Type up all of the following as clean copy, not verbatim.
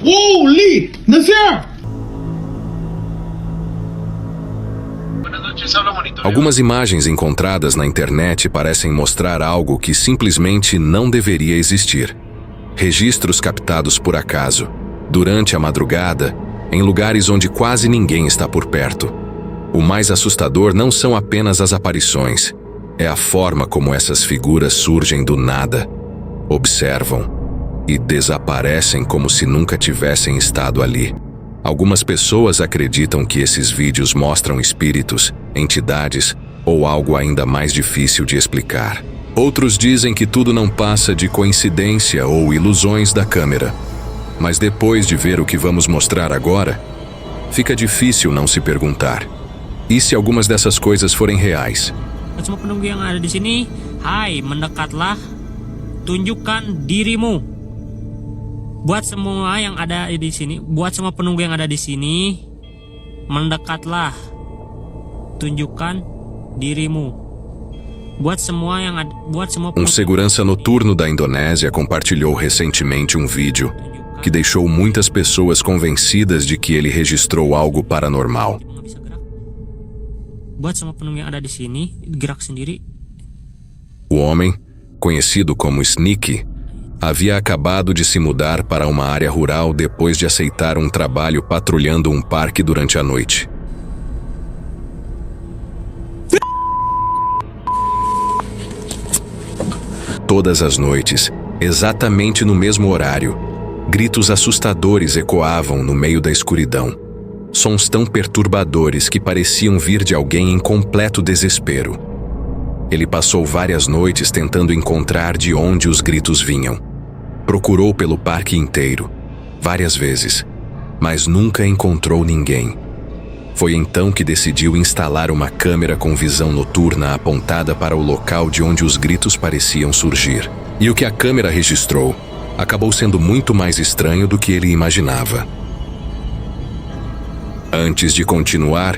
Holy! Nasir! Algumas imagens encontradas na internet parecem mostrar algo que simplesmente não deveria existir. Registros captados por acaso, durante a madrugada, em lugares onde quase ninguém está por perto. O mais assustador não são apenas as aparições, é a forma como essas figuras surgem do nada, observam e desaparecem como se nunca tivessem estado ali. Algumas pessoas acreditam que esses vídeos mostram espíritos, entidades ou algo ainda mais difícil de explicar. Outros dizem que tudo não passa de coincidência ou ilusões da câmera. Mas depois de ver o que vamos mostrar agora, fica difícil não se perguntar: e se algumas dessas coisas forem reais? Semua penunggu yang ada di sini, hai, mendekatlah, tunjukkan dirimu. Buat semua yang ada di sini, buat semua penunggu yang ada di sini, mendekatlah, tunjukkan dirimu. Buat semua yang ada, buat semua Um segurança noturno da Indonésia compartilhou recentemente um vídeo que deixou muitas pessoas convencidas de que ele registrou algo paranormal. Buat semua penunggu yang ada di sini, gerak sendiri. O homem, conhecido como Sneaky, havia acabado de se mudar para uma área rural depois de aceitar um trabalho patrulhando um parque durante a noite. Todas as noites, exatamente no mesmo horário, gritos assustadores ecoavam no meio da escuridão. Sons tão perturbadores que pareciam vir de alguém em completo desespero. Ele passou várias noites tentando encontrar de onde os gritos vinham. Procurou pelo parque inteiro, várias vezes, mas nunca encontrou ninguém. Foi então que decidiu instalar uma câmera com visão noturna apontada para o local de onde os gritos pareciam surgir. E o que a câmera registrou acabou sendo muito mais estranho do que ele imaginava. Antes de continuar,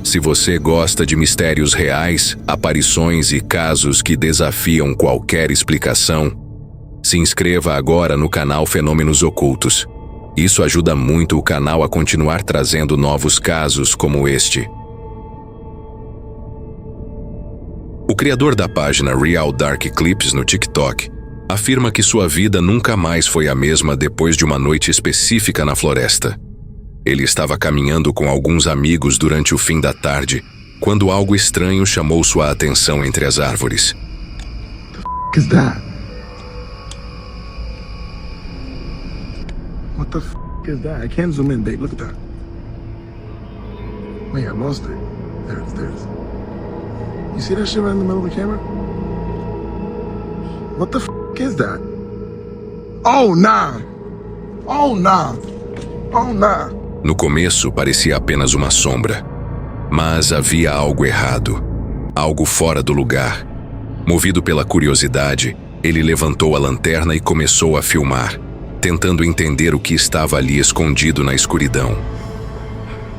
se você gosta de mistérios reais, aparições e casos que desafiam qualquer explicação, se inscreva agora no canal Fenômenos Ocultos. Isso ajuda muito o canal a continuar trazendo novos casos como este. O criador da página Real Dark Clips no TikTok afirma que sua vida nunca mais foi a mesma depois de uma noite específica na floresta. Ele estava caminhando com alguns amigos durante o fim da tarde, quando algo estranho chamou sua atenção entre as árvores. What the f*** is that? What the f*** is that? I can't zoom in, babe. Look at that. Wait, I lost it. There it is, there it is. You see that shit right in the middle of the camera? What the f*** is that? Oh, nah. Oh, nah. Oh, nah. No começo parecia apenas uma sombra, mas havia algo errado, algo fora do lugar. Movido pela curiosidade, ele levantou a lanterna e começou a filmar, tentando entender o que estava ali escondido na escuridão.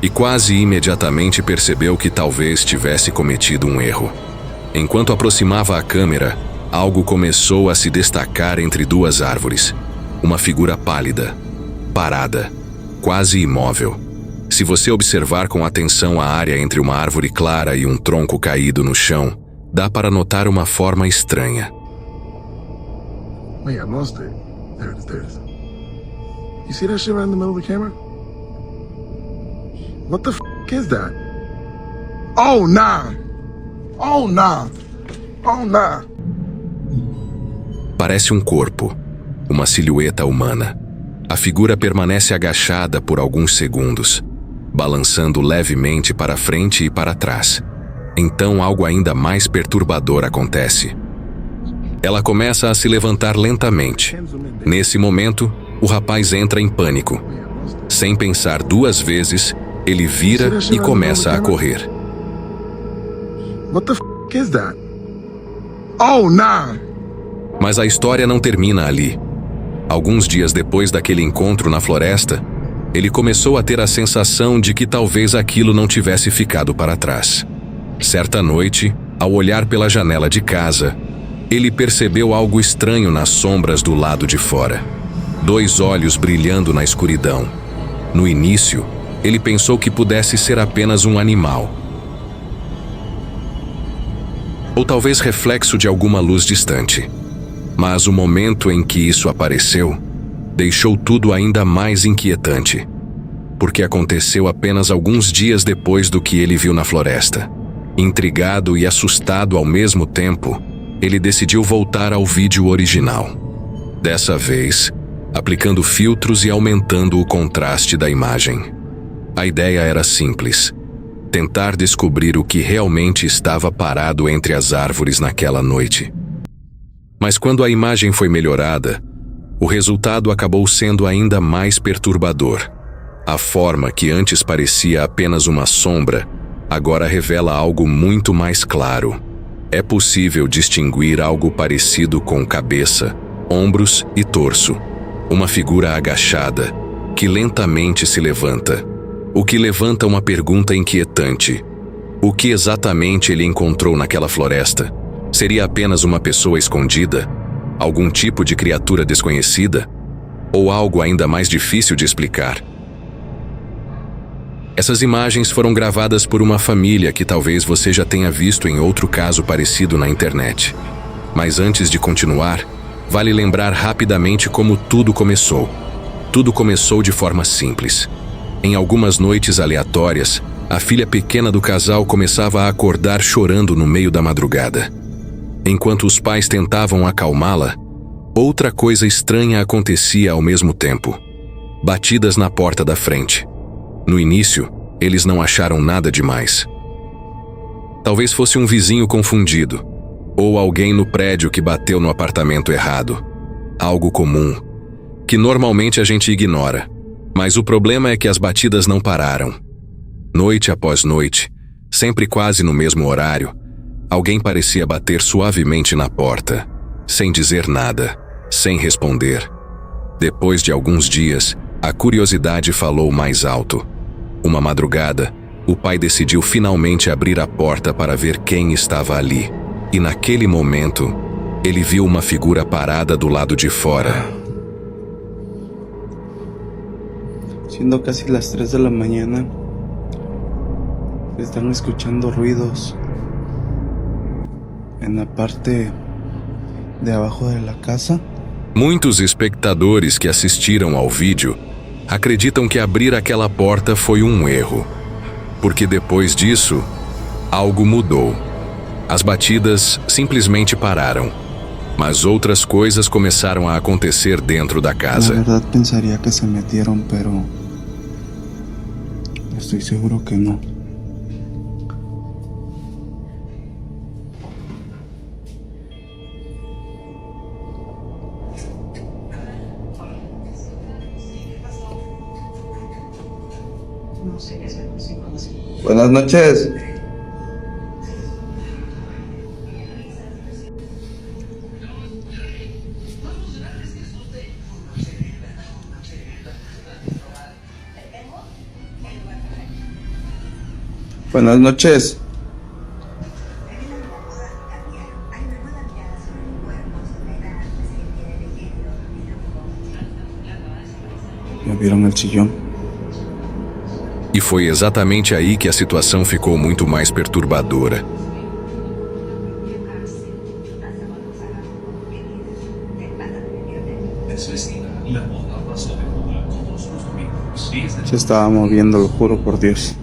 E quase imediatamente percebeu que talvez tivesse cometido um erro. Enquanto aproximava a câmera, algo começou a se destacar entre duas árvores. Uma figura pálida, parada, quase imóvel. Se você observar com atenção a área entre uma árvore clara e um tronco caído no chão, dá para notar uma forma estranha. Wait, I lost it. There it is, there it is. You see that shit right in the middle of the camera? What the f*** is that? Oh, nah. Oh, nah. Oh, nah. Parece um corpo, uma silhueta humana. A figura permanece agachada por alguns segundos, balançando levemente para frente e para trás. Então algo ainda mais perturbador acontece. Ela começa a se levantar lentamente. Nesse momento, o rapaz entra em pânico. Sem pensar duas vezes, ele vira e começa a correr. What the f*** is that? Oh, nah. Mas a história não termina ali. Alguns dias depois daquele encontro na floresta, ele começou a ter a sensação de que talvez aquilo não tivesse ficado para trás. Certa noite, ao olhar pela janela de casa, ele percebeu algo estranho nas sombras do lado de fora. 2 olhos brilhando na escuridão. No início, ele pensou que pudesse ser apenas um animal. Ou talvez reflexo de alguma luz distante. Mas o momento em que isso apareceu deixou tudo ainda mais inquietante, porque aconteceu apenas alguns dias depois do que ele viu na floresta. Intrigado e assustado ao mesmo tempo, ele decidiu voltar ao vídeo original. Dessa vez, aplicando filtros e aumentando o contraste da imagem. A ideia era simples: tentar descobrir o que realmente estava parado entre as árvores naquela noite. Mas quando a imagem foi melhorada, o resultado acabou sendo ainda mais perturbador. A forma que antes parecia apenas uma sombra, agora revela algo muito mais claro. É possível distinguir algo parecido com cabeça, ombros e torso. Uma figura agachada, que lentamente se levanta. O que levanta uma pergunta inquietante. O que exatamente ele encontrou naquela floresta? Seria apenas uma pessoa escondida? Algum tipo de criatura desconhecida? Ou algo ainda mais difícil de explicar? Essas imagens foram gravadas por uma família que talvez você já tenha visto em outro caso parecido na internet. Mas antes de continuar, vale lembrar rapidamente como tudo começou. Tudo começou de forma simples. Em algumas noites aleatórias, a filha pequena do casal começava a acordar chorando no meio da madrugada. Enquanto os pais tentavam acalmá-la, outra coisa estranha acontecia ao mesmo tempo. Batidas na porta da frente. No início, eles não acharam nada demais. Talvez fosse um vizinho confundido, ou alguém no prédio que bateu no apartamento errado. Algo comum, que normalmente a gente ignora. Mas o problema é que as batidas não pararam. Noite após noite, sempre quase no mesmo horário, alguém parecia bater suavemente na porta, sem dizer nada, sem responder. Depois de alguns dias, a curiosidade falou mais alto. Uma madrugada, o pai decidiu finalmente abrir a porta para ver quem estava ali. E naquele momento, ele viu uma figura parada do lado de fora. Siendo casi las 3 de la mañana, están escuchando ruidos en la parte de abajo de la casa. Muitos espectadores que assistiram ao vídeo acreditam que abrir aquela porta foi um erro, porque depois disso, algo mudou. As batidas simplesmente pararam, mas outras coisas começaram a acontecer dentro da casa. La verdad pensaría que se metieron, pero estoy seguro que no. Buenas noches. Buenas noches. ¿Ya vieron el sillón? E foi exatamente aí que a situação ficou muito mais perturbadora. Se estaba moviendo, lo juro por Dios.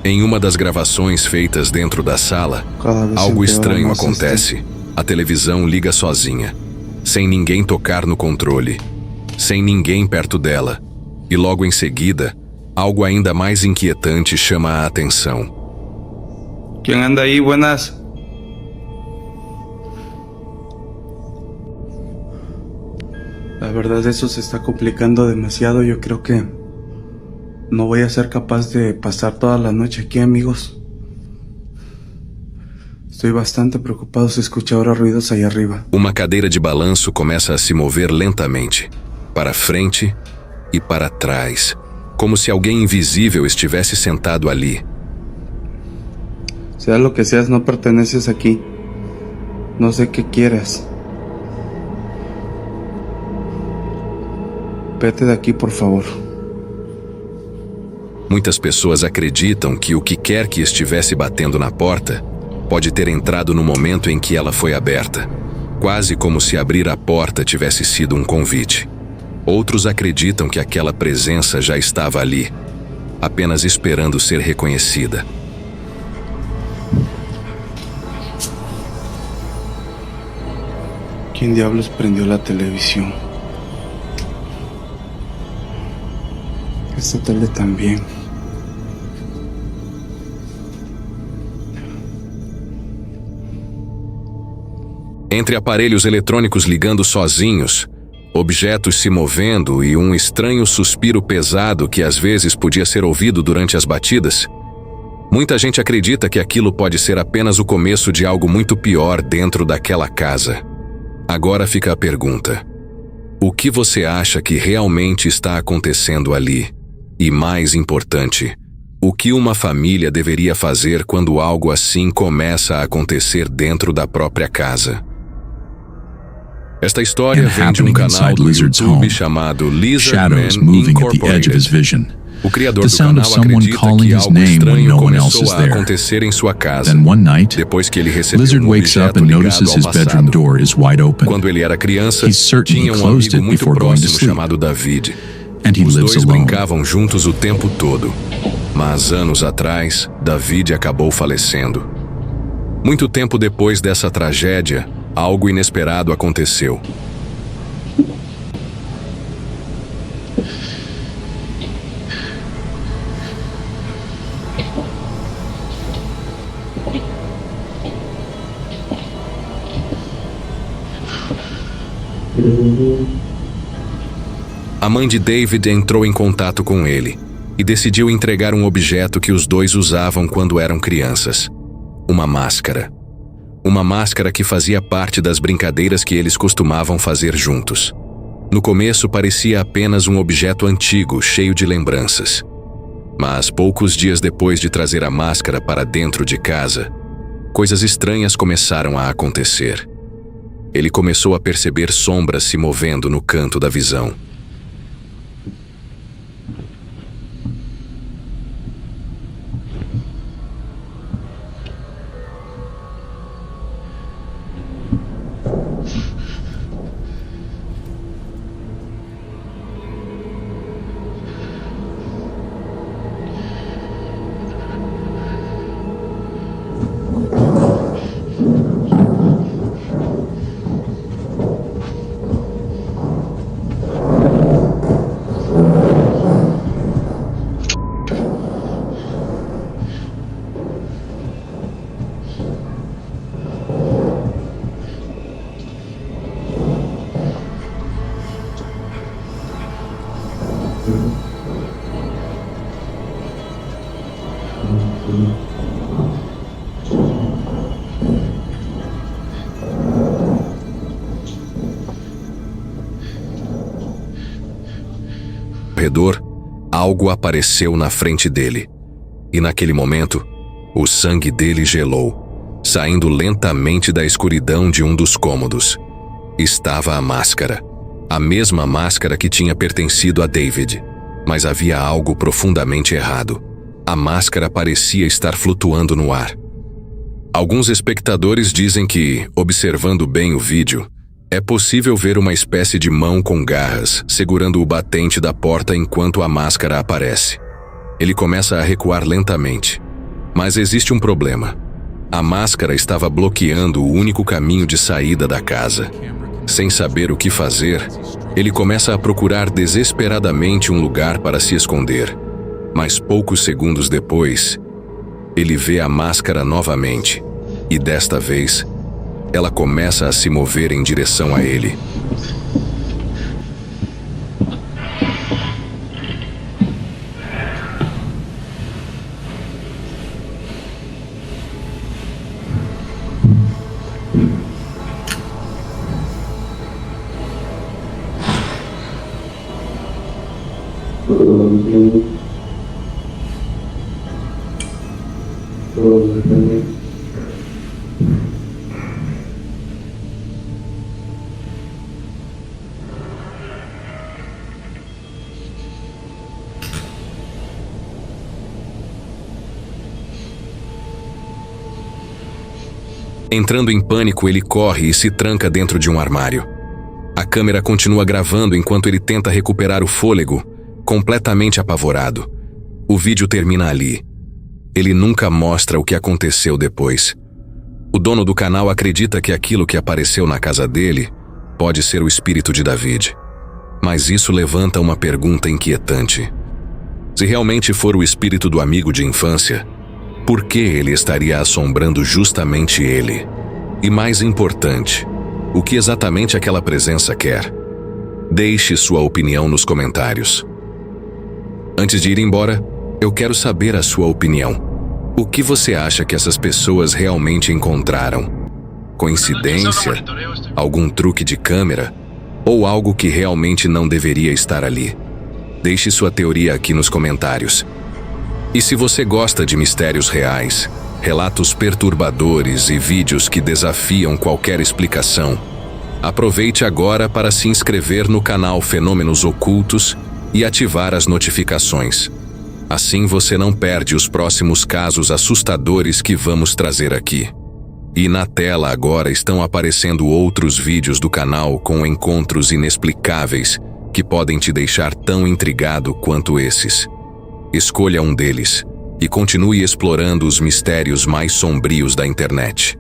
Em uma das gravações feitas dentro da sala, algo estranho acontece. A televisão liga sozinha, sem ninguém tocar no controle, sem ninguém perto dela. E logo em seguida, algo ainda mais inquietante chama a atenção. ¿Quién anda ahí? Buenas. La verdad eso se está complicando demasiado. Yo creo que no voy a ser capaz de pasar toda la noche aquí, amigos. Estoy bastante preocupado si escucho ahora ruidos ahí arriba. Uma cadeira de balanço começa a se mover lentamente, para frente e para trás, como se alguém invisível estivesse sentado ali. Sea lo que seas, no perteneces aquí. No sé qué quieras. Vete de aqui, por favor. Muitas pessoas acreditam que o que quer que estivesse batendo na porta pode ter entrado no momento em que ela foi aberta, quase como se abrir a porta tivesse sido um convite. Outros acreditam que aquela presença já estava ali, apenas esperando ser reconhecida. ¿Quién diablos prendió la televisión? Esta tele también. Entre aparelhos eletrônicos ligando sozinhos, objetos se movendo e um estranho suspiro pesado que às vezes podia ser ouvido durante as batidas, muita gente acredita que aquilo pode ser apenas o começo de algo muito pior dentro daquela casa. Agora fica a pergunta: o que você acha que realmente está acontecendo ali? E mais importante, o que uma família deveria fazer quando algo assim começa a acontecer dentro da própria casa? Esta história vem de um canal do YouTube chamado Lizardman Incorporated. O criador do canal acredita que algo estranho começou a acontecer em sua casa depois que ele recebeu um objeto ligado ao passado. Quando ele era criança, tinha um amigo muito próximo chamado David. Os dois brincavam juntos o tempo todo. Mas anos atrás, David acabou falecendo. Muito tempo depois dessa tragédia, algo inesperado aconteceu. A mãe de David entrou em contato com ele e decidiu entregar um objeto que os dois usavam quando eram crianças: uma máscara. Uma máscara que fazia parte das brincadeiras que eles costumavam fazer juntos. No começo parecia apenas um objeto antigo, cheio de lembranças. Mas poucos dias depois de trazer a máscara para dentro de casa, coisas estranhas começaram a acontecer. Ele começou a perceber sombras se movendo no canto da visão. Corredor, algo apareceu na frente dele. E naquele momento, o sangue dele gelou, saindo lentamente da escuridão de um dos cômodos. Estava a máscara. A mesma máscara que tinha pertencido a David. Mas havia algo profundamente errado. A máscara parecia estar flutuando no ar. Alguns espectadores dizem que, observando bem o vídeo, é possível ver uma espécie de mão com garras segurando o batente da porta enquanto a máscara aparece. Ele começa a recuar lentamente. Mas existe um problema. A máscara estava bloqueando o único caminho de saída da casa. Sem saber o que fazer, ele começa a procurar desesperadamente um lugar para se esconder. Mas poucos segundos depois, ele vê a máscara novamente. E desta vez, ela começa a se mover em direção a ele. Entrando em pânico, ele corre e se tranca dentro de um armário. A câmera continua gravando enquanto ele tenta recuperar o fôlego, completamente apavorado. O vídeo termina ali. Ele nunca mostra o que aconteceu depois. O dono do canal acredita que aquilo que apareceu na casa dele pode ser o espírito de David. Mas isso levanta uma pergunta inquietante. Se realmente for o espírito do amigo de infância, por que ele estaria assombrando justamente ele? E mais importante, o que exatamente aquela presença quer? Deixe sua opinião nos comentários. Antes de ir embora, eu quero saber a sua opinião. O que você acha que essas pessoas realmente encontraram? Coincidência? Algum truque de câmera? Ou algo que realmente não deveria estar ali? Deixe sua teoria aqui nos comentários. E se você gosta de mistérios reais, relatos perturbadores e vídeos que desafiam qualquer explicação, aproveite agora para se inscrever no canal Fenômenos Ocultos e ativar as notificações. Assim você não perde os próximos casos assustadores que vamos trazer aqui. E na tela agora estão aparecendo outros vídeos do canal com encontros inexplicáveis que podem te deixar tão intrigado quanto esses. Escolha um deles e continue explorando os mistérios mais sombrios da internet.